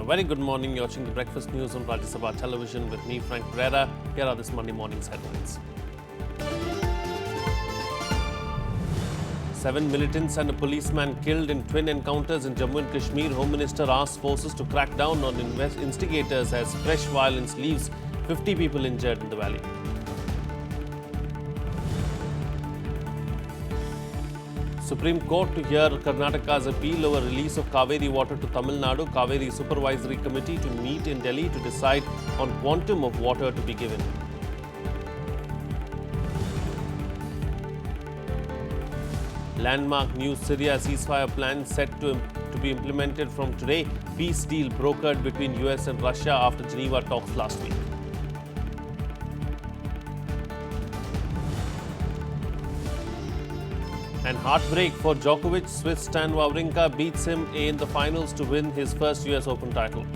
very good morning. You're watching the Breakfast News on Rajya Sabha television with me, Frank Pereira. Here are this Monday morning's headlines. 7 militants and a policeman killed in twin encounters in Jammu and Kashmir. Home Minister asks forces to crack down on instigators as fresh violence leaves 50 people injured in the valley. Supreme Court to hear Karnataka's appeal over release of Kaveri water to Tamil Nadu. Kaveri Supervisory Committee to meet in Delhi to decide on quantum of water to be given. Landmark news: Syria ceasefire plan set to be implemented from today. Peace deal brokered between US and Russia after Geneva talks last week. And heartbreak for Djokovic. Swiss Stan Wawrinka beats him in the finals to win his first US Open title.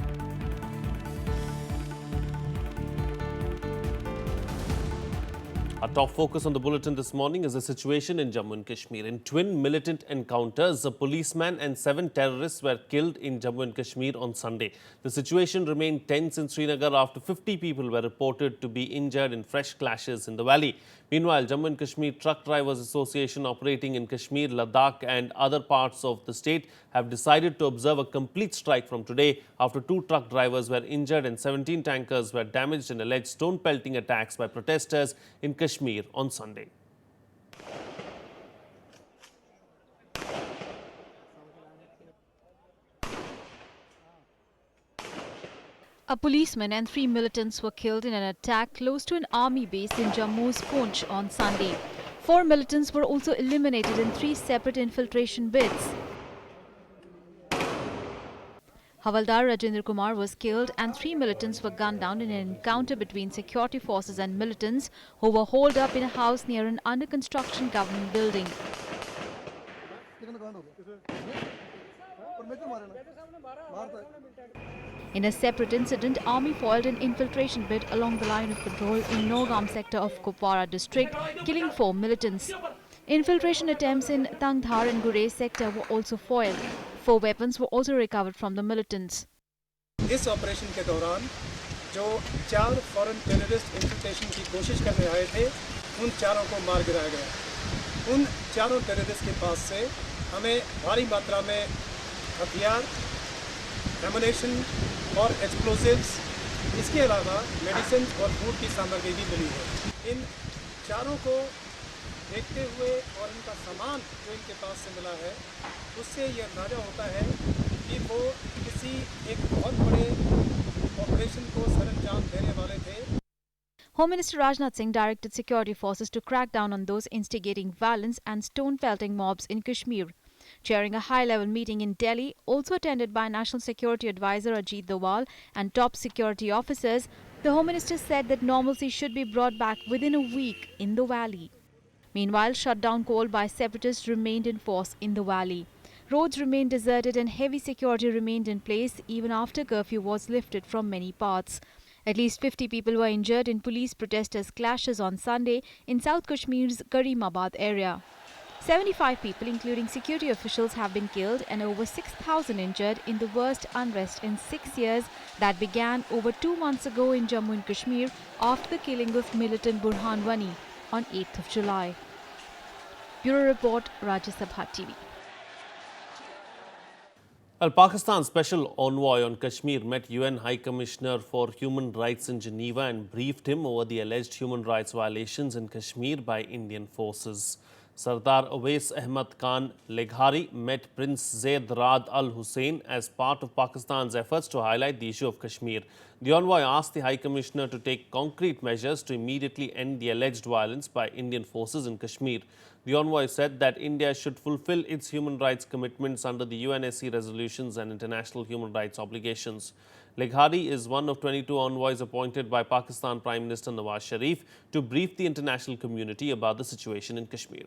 Our top focus on the bulletin this morning is the situation in Jammu and Kashmir. In twin militant encounters, a policeman and 7 terrorists were killed in Jammu and Kashmir on Sunday. The situation remained tense in Srinagar after 50 people were reported to be injured in fresh clashes in the valley. Meanwhile, Jammu and Kashmir Truck Drivers Association operating in Kashmir, Ladakh and other parts of the state have decided to observe a complete strike from today after 2 truck drivers were injured and 17 tankers were damaged in alleged stone pelting attacks by protesters in Kashmir on Sunday. A policeman and 3 militants were killed in an attack close to an army base in Jammu's Poonch on Sunday. 4 militants were also eliminated in 3 separate infiltration bids. Havaldar Rajendra Kumar was killed and 3 militants were gunned down in an encounter between security forces and militants who were holed up in a house near an under-construction government building. In a separate incident, Army foiled an infiltration bid along the line of control in Nogam sector of Kupwara district, killing 4 militants. Infiltration attempts in Tangdhar and Gurez sector were also foiled. 4 weapons were also recovered from the militants. इस operation के दौरान जो 4 foreign terrorist इंफिल्ट्रेशन की कोशिश करने आए थे, उन चारों को मार गिराया गया। उन चारों टेररिस्ट के पास से हमें भारी मात्रा में हथियार, एमुनेशन और एक्सप्लोसिव्स, इसके अलावा मेडिसिन और फूड की सामग्री भी मिली है। इन चारों को देखते हुए और इनका सामान जो इनके पास से मिला है, उससे ये अंदाजा होता है कि वो किसी एक बहुत बड़े ऑपरेशन को सरंजाम देने वाले थे। Home Minister Rajnath Singh directed security forces to crack down on those instigating violence and stone-pelting mobs in Kashmir. Chairing a high-level meeting in Delhi, also attended by National Security Advisor Ajit Doval and top security officers, the Home Minister said that normalcy should be brought back within a week in the valley. Meanwhile, shutdown called by separatists remained in force in the valley. Roads remained deserted and heavy security remained in place even after curfew was lifted from many parts. At least 50 people were injured in police protesters' clashes on Sunday in South Kashmir's Karimabad area. 75 people, including security officials, have been killed and over 6,000 injured in the worst unrest in 6 years that began over 2 months ago in Jammu and Kashmir after the killing of militant Burhan Wani on 8th of July. Bureau Report, Rajya Sabha TV. Well, Pakistan's special envoy on Kashmir met UN High Commissioner for Human Rights in Geneva and briefed him over the alleged human rights violations in Kashmir by Indian forces. Sardar Awais Ahmad Khan Leghari met Prince Zaid Rad Al Hussein as part of Pakistan's efforts to highlight the issue of Kashmir. The envoy asked the High Commissioner to take concrete measures to immediately end the alleged violence by Indian forces in Kashmir. The envoy said that India should fulfill its human rights commitments under the UNSC resolutions and international human rights obligations. Leghari is one of 22 envoys appointed by Pakistan Prime Minister Nawaz Sharif to brief the international community about the situation in Kashmir.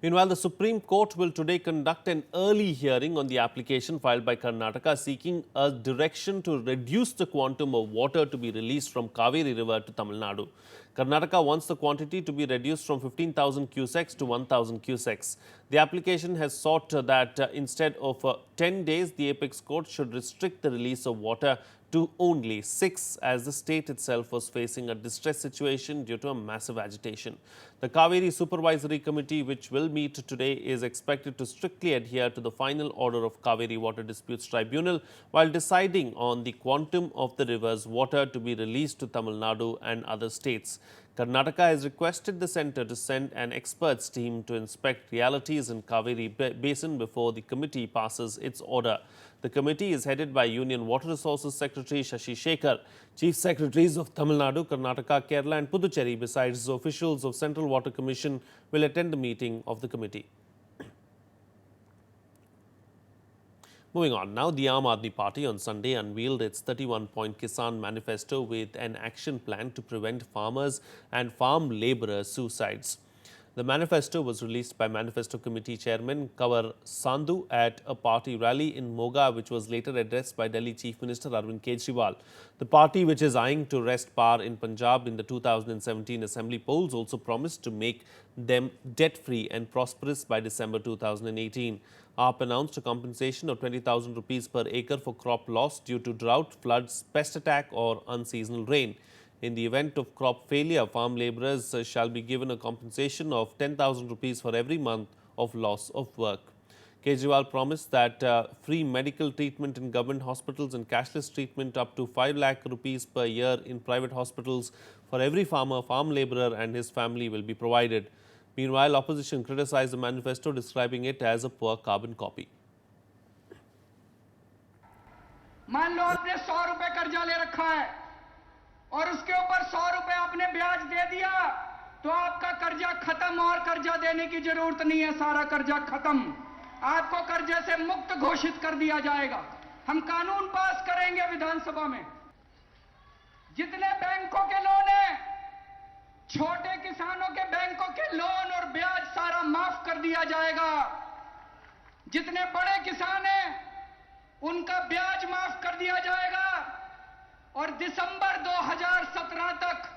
Meanwhile, the Supreme Court will today conduct an early hearing on the application filed by Karnataka seeking a direction to reduce the quantum of water to be released from Kaveri River to Tamil Nadu. Karnataka wants the quantity to be reduced from 15,000 cusecs to 1,000 cusecs. The application has sought that instead of 10 days, the apex court should restrict the release of water to only 6, as the state itself was facing a distress situation due to a massive agitation. The Kaveri Supervisory Committee, which will meet today, is expected to strictly adhere to the final order of Kaveri Water Disputes Tribunal while deciding on the quantum of the river's water to be released to Tamil Nadu and other states. Karnataka has requested the centre to send an experts team to inspect realities in Kaveri Basin before the committee passes its order. The committee is headed by Union Water Resources Secretary Shashi Shekhar. Chief Secretaries of Tamil Nadu, Karnataka, Kerala and Puducherry, besides officials of Central Water Commission, will attend the meeting of the committee. Moving on now, the Aam Aadmi Party on Sunday unveiled its 31-point Kisan manifesto with an action plan to prevent farmers and farm labourers' suicides. The manifesto was released by Manifesto Committee Chairman Kanwar Sandhu at a party rally in Moga, which was later addressed by Delhi Chief Minister Arvind Kejriwal. The party, which is eyeing to wrest power in Punjab in the 2017 Assembly polls, also promised to make them debt-free and prosperous by December 2018. AAP announced a compensation of 20,000 rupees per acre for crop loss due to drought, floods, pest attack or unseasonal rain. In the event of crop failure, farm labourers shall be given a compensation of 10,000 rupees for every month of loss of work. Kejriwal promised that free medical treatment in government hospitals and cashless treatment up to 5 lakh rupees per year in private hospitals for every farmer, farm labourer and his family will be provided. Meanwhile, opposition criticized the manifesto, describing it as a poor carbon copy. मान लो आपने 100 रुपए कर्जा ले रखा है और उसके ऊपर 100 रुपए आपने ब्याज दे दिया तो आपका कर्जा खत्म और कर्जा देने की जरूरत नहीं है, सारा कर्जा खत्म, आपको कर्जे से मुक्त घोषित कर दिया जाएगा। हम कानून पास करेंगे विधानसभा में। जितने बैंकों के लोन है, छोटे किसानों के बैंकों के लोन और ब्याज सारा माफ कर दिया जाएगा। जितने बड़े किसान हैं उनका ब्याज माफ कर दिया जाएगा और दिसंबर 2017 तक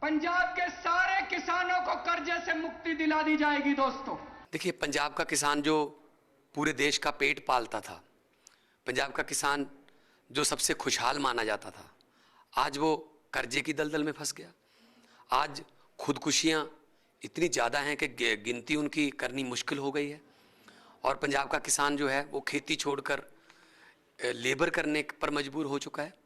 पंजाब के सारे किसानों को कर्जे से मुक्ति दिला दी जाएगी। दोस्तों देखिए, पंजाब का किसान जो पूरे देश का पेट पालता था, पंजाब का किसान जो सबसे खुशहाल माना जाता था, आज वो कर्जे की दलदल में फंस गया। आज खुदकुशियां इतनी ज़्यादा हैं कि गिनती उनकी करनी मुश्किल हो गई है और पंजाब का किसान जो है वो खेती छोड़कर लेबर करने पर मजबूर हो चुका है।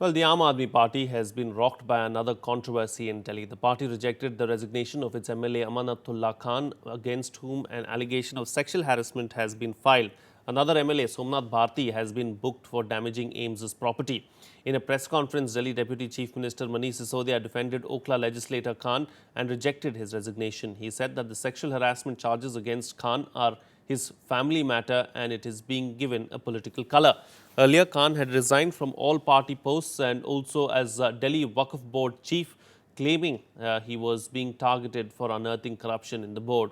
Well, the Aam Aadmi Party has been rocked by another controversy in Delhi. The party rejected the resignation of its MLA Amanatullah Khan, against whom an allegation of sexual harassment has been filed. Another MLA, Somnath Bharti, has been booked for damaging AIIMS's property. In a press conference, Delhi Deputy Chief Minister Manish Sisodia defended Okla legislator Khan and rejected his resignation. He said that the sexual harassment charges against Khan are his family matter and it is being given a political colour. Earlier, Khan had resigned from all party posts and also as Delhi Waqf Board chief, claiming he was being targeted for unearthing corruption in the board.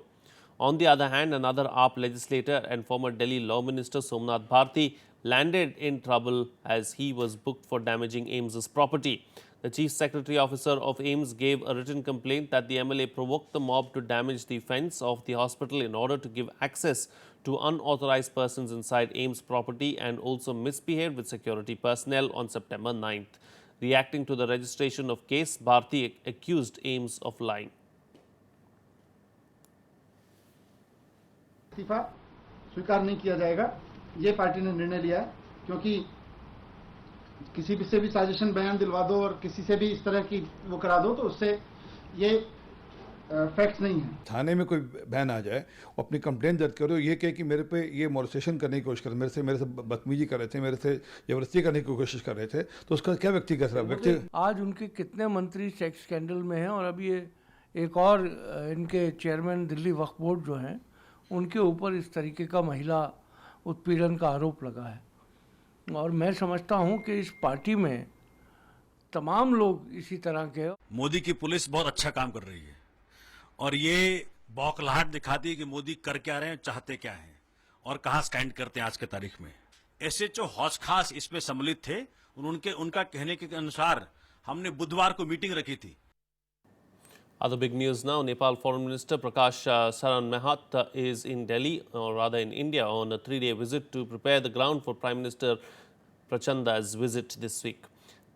On the other hand, another AAP legislator and former Delhi Law Minister Somnath Bharti landed in trouble as he was booked for damaging AIIMS's property. The Chief Secretary Officer of AIIMS gave a written complaint that the MLA provoked the mob to damage the fence of the hospital in order to give access to unauthorized persons inside AIIMS property and also misbehaved with security personnel on September 9th. Reacting to the registration of case, Bharti accused AIIMS of lying. इस्तीफा स्वीकार नहीं किया जाएगा, ये party ने निर्णय लिया है, क्योंकि किसी भी से भी साजिशन बयान दिलवा दो और किसी से भी इस तरह की वो करा दो तो उससे ये फैक्ट्स नहीं है। थाने में कोई बयान आ जाए, अपनी कंप्लेंट दर्ज करो, ये कहे कि मेरे पे ये मोलेस्टेशन करने की कोशिश कर, मेरे से बदतमीजी कर रहे थे, मेरे से जबरदस्ती करने की कोशिश कर रहे थे, तो उसका क्या व्यक्तिगत व्यक्ति। आज उनके कितने मंत्री सेक्स स्कैंडल में हैं और अभी ये एक और इनके चेयरमैन दिल्ली वक्फ बोर्ड जो हैं उनके ऊपर इस तरीके का महिला उत्पीड़न का आरोप लगा है और मैं समझता हूं कि इस पार्टी में तमाम लोग इसी तरह के। मोदी की पुलिस बहुत अच्छा काम कर रही है और ये बौखलाहट दिखाती है कि मोदी कर क्या रहे हैं, चाहते क्या हैं और कहां स्टैंड करते हैं आज के तारीख में। एसएचओ हौस खास इसमें सम्मिलित थे। उनका कहने के अनुसार हमने बुधवार को मीटिंग रखी थी। Other big news now. Nepal Foreign Minister Prakash Saran Mahat is in Delhi, or rather in India, on a 3-day visit to prepare the ground for Prime Minister Prachanda's visit this week.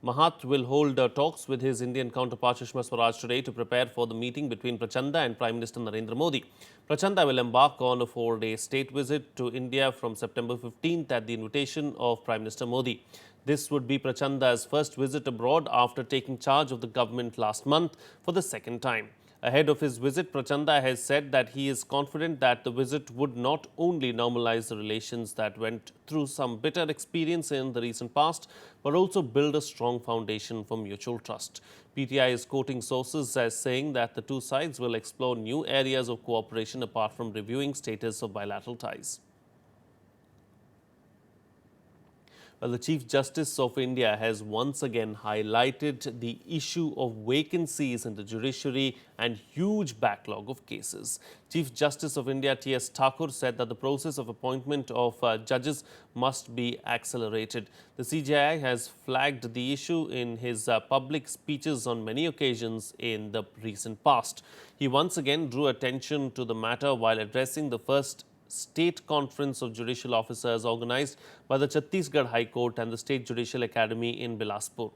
Mahat will hold talks with his Indian counterpart Sushma Swaraj today to prepare for the meeting between Prachanda and Prime Minister Narendra Modi. Prachanda will embark on a 4-day state visit to India from September 15th at the invitation of Prime Minister Modi. This would be Prachanda's first visit abroad after taking charge of the government last month for the second time. Ahead of his visit, Prachanda has said that he is confident that the visit would not only normalize the relations that went through some bitter experience in the recent past, but also build a strong foundation for mutual trust. PTI is quoting sources as saying that the two sides will explore new areas of cooperation apart from reviewing status of bilateral ties. Well, the Chief Justice of India has once again highlighted the issue of vacancies in the judiciary and huge backlog of cases. Chief Justice of India T.S. Thakur said that the process of appointment of judges must be accelerated. The CJI has flagged the issue in his public speeches on many occasions in the recent past. He once again drew attention to the matter while addressing the first State Conference of Judicial Officers organized by the Chhattisgarh High Court and the State Judicial Academy in Bilaspur.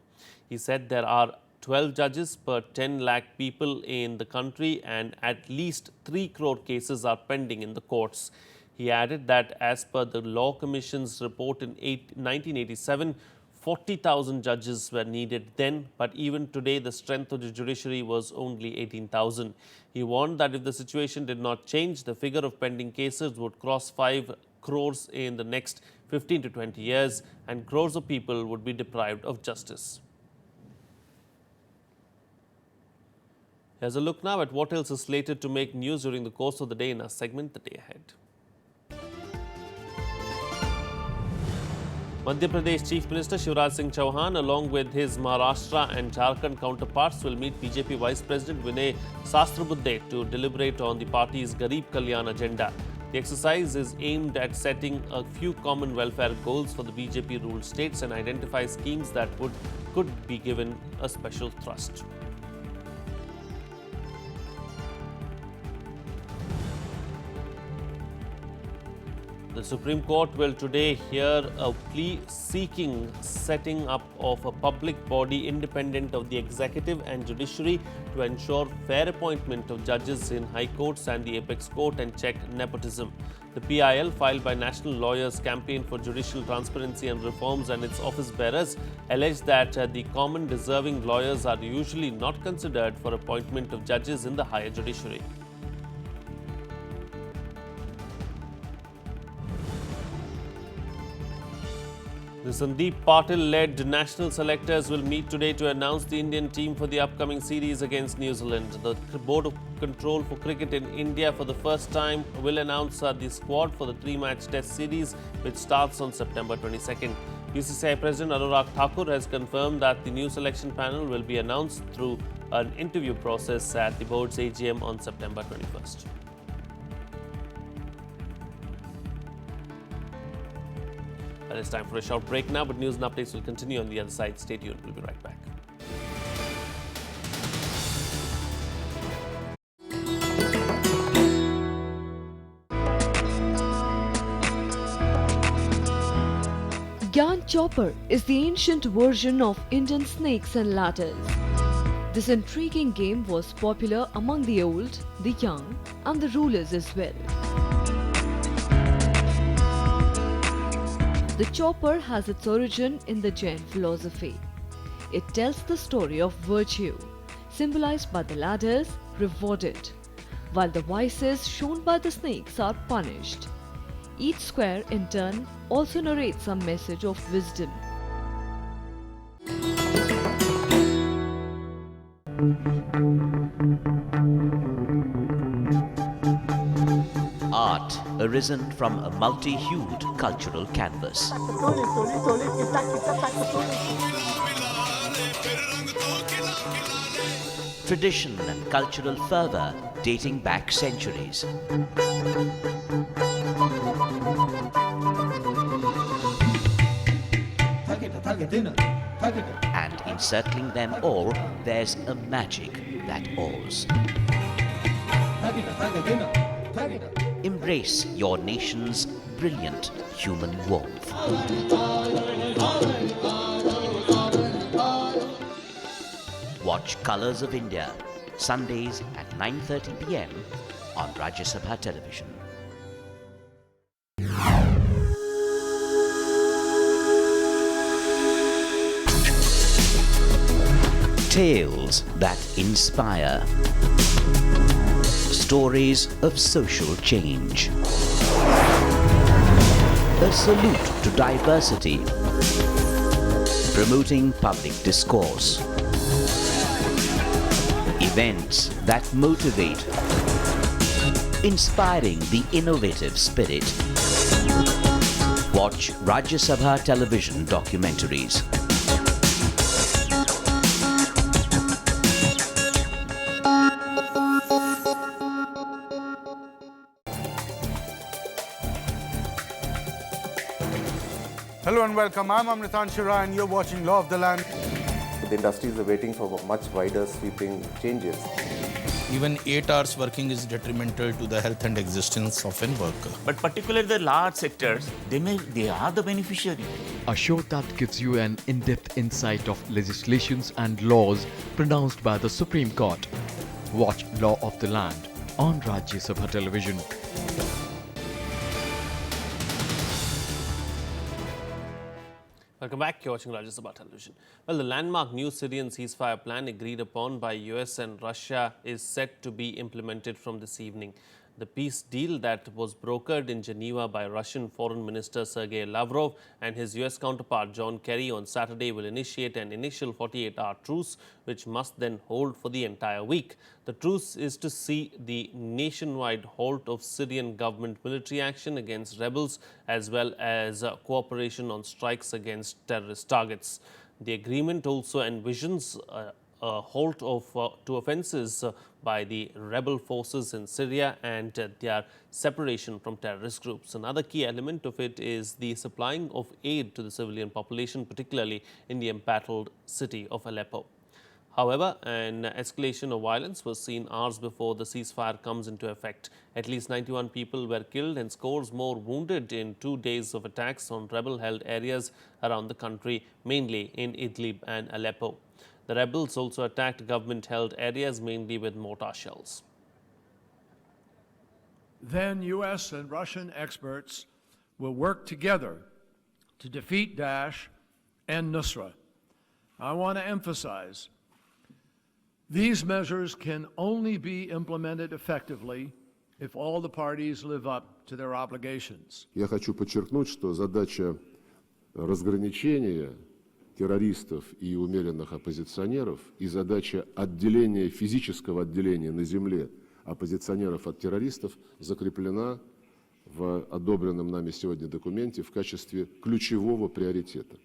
He said there are 12 judges per 10 lakh people in the country and at least 3 crore cases are pending in the courts. He added that as per the Law Commission's report in 1987, 40,000 judges were needed then, but even today the strength of the judiciary was only 18,000. He warned that if the situation did not change, the figure of pending cases would cross 5 crores in the next 15 to 20 years and crores of people would be deprived of justice. Here's a look now at what else is slated to make news during the course of the day in our segment, The Day Ahead. Madhya Pradesh Chief Minister Shivraj Singh Chauhan, along with his Maharashtra and Jharkhand counterparts, will meet BJP Vice President Vinay Sahasrabudhe to deliberate on the party's Garib Kalyan agenda. The exercise is aimed at setting a few common welfare goals for the BJP-ruled states and identify schemes that could be given a special thrust. The Supreme Court will today hear a plea seeking setting up of a public body independent of the executive and judiciary to ensure fair appointment of judges in high courts and the apex court and check nepotism. The PIL, filed by National Lawyers Campaign for Judicial Transparency and Reforms and its office bearers, alleged that the common deserving lawyers are usually not considered for appointment of judges in the higher judiciary. The Sandeep Patil-led national selectors will meet today to announce the Indian team for the upcoming series against New Zealand. The Board of Control for Cricket in India for the first time will announce the squad for the 3-match test series, which starts on September 22nd. BCCI President Anurag Thakur has confirmed that the new selection panel will be announced through an interview process at the board's AGM on September 21st. Well, it's time for a short break now, but news and updates will continue on the other side. Stay tuned. We'll be right back. Gyan Chopper is the ancient version of Indian snakes and ladders. This intriguing game was popular among the old, the young, and the rulers as well. The chopper has its origin in the Jain philosophy. It tells the story of virtue, symbolized by the ladders, rewarded, while the vices shown by the snakes are punished. Each square, in turn, also narrates a message of wisdom. Art arisen from a multi-hued cultural canvas. tradition and cultural fervour dating back centuries. And encircling them all, there's a magic that awes. Embrace your nation's brilliant human warmth. Watch Colours of India, Sundays at 9:30 p.m. on Rajya Sabha television. Tales that inspire. Stories of social change. A salute to diversity. Promoting public discourse. Events that motivate. Inspiring the innovative spirit. Watch Rajya Sabha television documentaries. Hello and welcome. I'm Amritan Shira and you're watching Law of the Land. The industries are waiting for much wider sweeping changes. Even 8 hours working is detrimental to the health and existence of a worker. But particularly the large sectors, they are the beneficiary. A show that gives you an in-depth insight of legislations and laws pronounced by the Supreme Court. Watch Law of the Land on Rajya Sabha television. Welcome back. You're watching Rajya Sabha television. Well, the landmark new Syrian ceasefire plan agreed upon by US and Russia is set to be implemented from this evening. The peace deal that was brokered in Geneva by Russian Foreign Minister Sergei Lavrov and his US counterpart John Kerry on Saturday will initiate an initial 48-hour truce, which must then hold for the entire week. The truce is to see the nationwide halt of Syrian government military action against rebels as well as cooperation on strikes against terrorist targets. The agreement also envisions a halt of two offences by the rebel forces in Syria and their separation from terrorist groups. Another key element of it is the supplying of aid to the civilian population, particularly in the embattled city of Aleppo. However, an escalation of violence was seen hours before the ceasefire comes into effect. At least 91 people were killed and scores more wounded in 2 days of attacks on rebel-held areas around the country, mainly in Idlib and Aleppo. The rebels also attacked government-held areas, mainly with mortar shells. Then U.S. and Russian experts will work together to defeat Daesh and Nusra. I want to emphasize, these measures can only be implemented effectively if all the parties live up to their obligations. Я хочу подчеркнуть, что задача разграничения террористов и умеренных оппозиционеров и задача отделения, физического отделения на земле оппозиционеров от террористов закреплена в одобренном нами сегодня документе в качестве ключевого приоритета.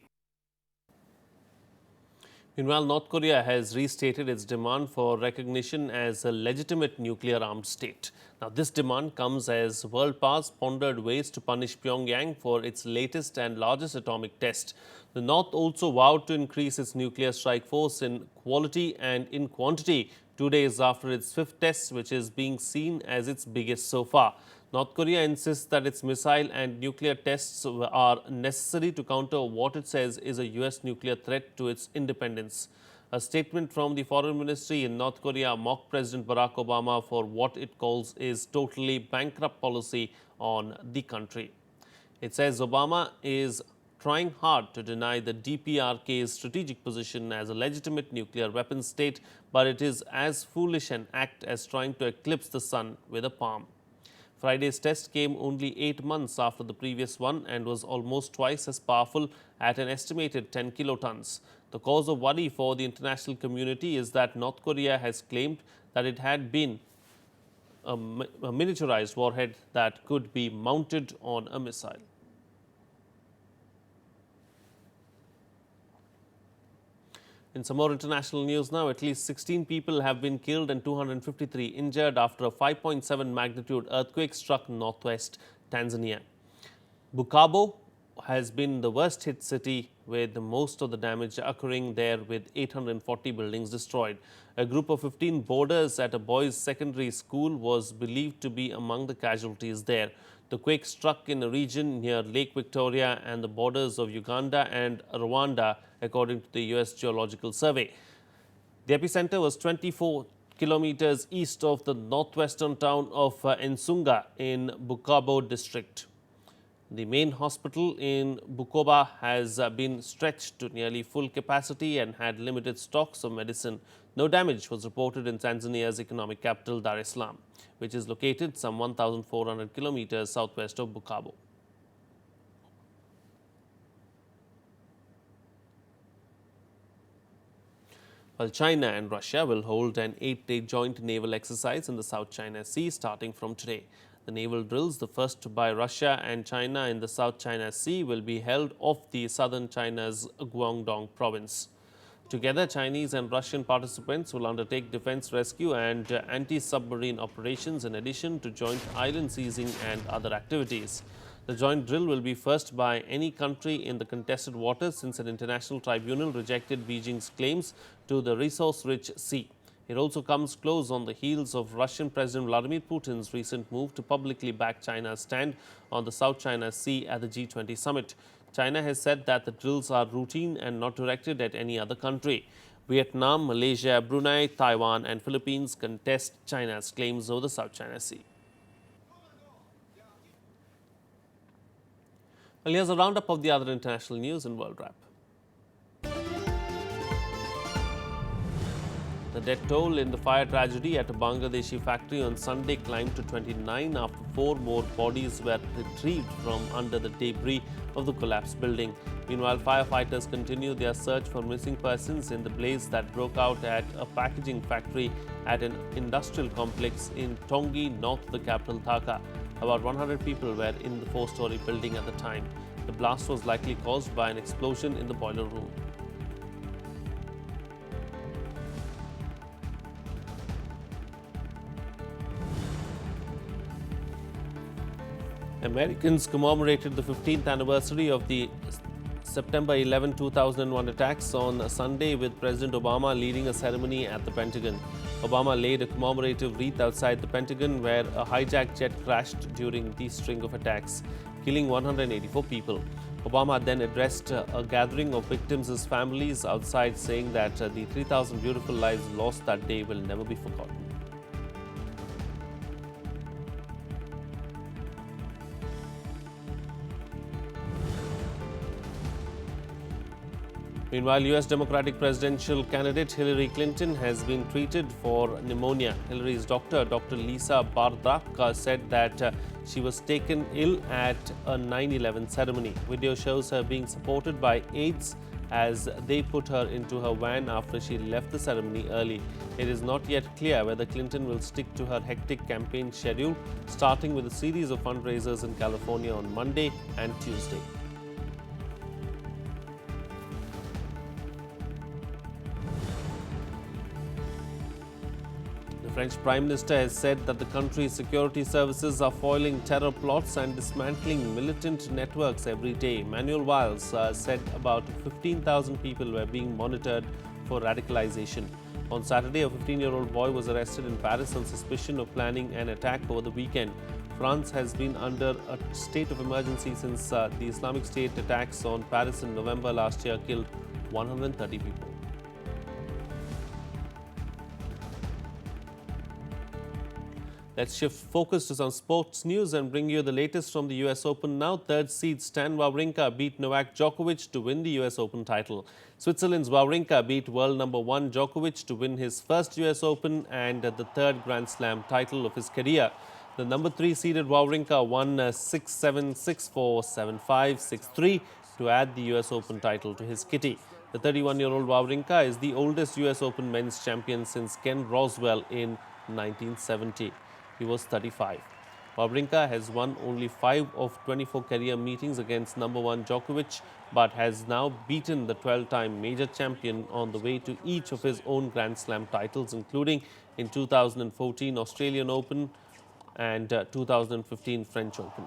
Meanwhile, North Korea has restated its demand for recognition as a legitimate nuclear-armed state. Now, this demand comes as world powers pondered ways to punish Pyongyang for its latest and largest atomic test. The North also vowed to increase its nuclear strike force in quality and in quantity 2 days after its fifth test, which is being seen as its biggest so far. North Korea insists that its missile and nuclear tests are necessary to counter what it says is a US nuclear threat to its independence. A statement from the Foreign Ministry in North Korea mocked President Barack Obama for what it calls is totally bankrupt policy on the country. It says Obama is trying hard to deny the DPRK's strategic position as a legitimate nuclear weapons state, but it is as foolish an act as trying to eclipse the sun with a palm. Friday's test came only 8 months after the previous one and was almost twice as powerful at an estimated 10 kilotons. The cause of worry for the international community is that North Korea has claimed that it had been a miniaturized warhead that could be mounted on a missile. In some more international news now, at least 16 people have been killed and 253 injured after a 5.7 magnitude earthquake struck northwest Tanzania. Bukavu has been the worst hit city, with most of the damage occurring there, with 840 buildings destroyed. A group of 15 boarders at a boys' secondary school was believed to be among the casualties there. The quake struck in a region near Lake Victoria and the borders of Uganda and Rwanda, according to the US Geological Survey. The epicenter was 24 kilometers east of the northwestern town of Nsunga in Bukavu district. The main hospital in Bukoba has been stretched to nearly full capacity and had limited stocks of medicine. No damage was reported in Tanzania's economic capital, Dar es Salaam, which is located some 1,400 kilometers southwest of Bukavu. Well, China and Russia will hold an 8-day joint naval exercise in the South China Sea starting from today. The naval drills, the first by Russia and China in the South China Sea, will be held off the southern China's Guangdong province. Together, Chinese and Russian participants will undertake defense, rescue and anti-submarine operations in addition to joint island seizing and other activities. The joint drill will be first by any country in the contested waters since an international tribunal rejected Beijing's claims to the resource-rich sea. It also comes close on the heels of Russian President Vladimir Putin's recent move to publicly back China's stand on the South China Sea at the G20 summit. China has said that the drills are routine and not directed at any other country. Vietnam, Malaysia, Brunei, Taiwan and Philippines contest China's claims over the South China Sea. Well, here's a roundup of the other international news and world wrap. The death toll in the fire tragedy at a Bangladeshi factory on Sunday climbed to 29 after 4 more bodies were retrieved from under the debris of the collapsed building. Meanwhile, firefighters continue their search for missing persons in the blaze that broke out at a packaging factory at an industrial complex in Tongi, north of the capital Dhaka. About 100 people were in the 4-story building at the time. The blast was likely caused by an explosion in the boiler room. Americans commemorated the 15th anniversary of the September 11, 2001 attacks on Sunday with President Obama leading a ceremony at the Pentagon. Obama laid a commemorative wreath outside the Pentagon where a hijacked jet crashed during the string of attacks, killing 184 people. Obama then addressed a gathering of victims' families outside, saying that the 3,000 beautiful lives lost that day will never be forgotten. Meanwhile, US Democratic presidential candidate Hillary Clinton has been treated for pneumonia. Hillary's doctor, Dr. Lisa Bardak, said that she was taken ill at a 9/11 ceremony. Video shows her being supported by aides as they put her into her van after she left the ceremony early. It is not yet clear whether Clinton will stick to her hectic campaign schedule, starting with a series of fundraisers in California on Monday and Tuesday. The French Prime Minister has said that the country's security services are foiling terror plots and dismantling militant networks every day. Manuel Valls said about 15,000 people were being monitored for radicalization. On Saturday, a 15-year-old boy was arrested in Paris on suspicion of planning an attack over the weekend. France has been under a state of emergency since the Islamic State attacks on Paris in November last year killed 130 people. Let's shift focus to some sports news and bring you the latest from the US Open now. Third seed Stan Wawrinka beat Novak Djokovic to win the US Open title. Switzerland's Wawrinka beat world number 1 Djokovic to win his first US Open and the third Grand Slam title of his career. The number 3 seeded Wawrinka won 6-7, 6-4, 7-5, 6-3 to add the US Open title to his kitty. The 31-year-old Wawrinka is the oldest US Open men's champion since Ken Roswell in 1970. He was 35. Wawrinka has won only 5 of 24 career meetings against number 1 Djokovic, but has now beaten the 12-time major champion on the way to each of his own Grand Slam titles, including in 2014 Australian Open and 2015 French Open.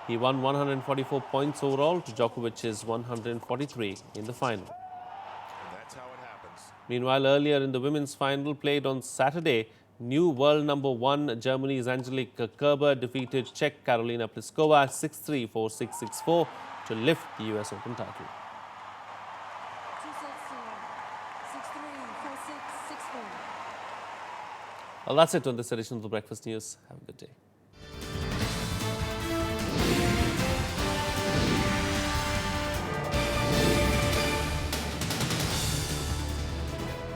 He won 144 points overall to Djokovic's 143 in the final. Meanwhile, earlier in the women's final played on Saturday, new world number 1 Germany's Angelique Kerber defeated Czech Karolina Pliskova 6-3, 4-6, 6-4 to lift the US Open title. Well, that's it on this edition of the Breakfast News. Have a good day.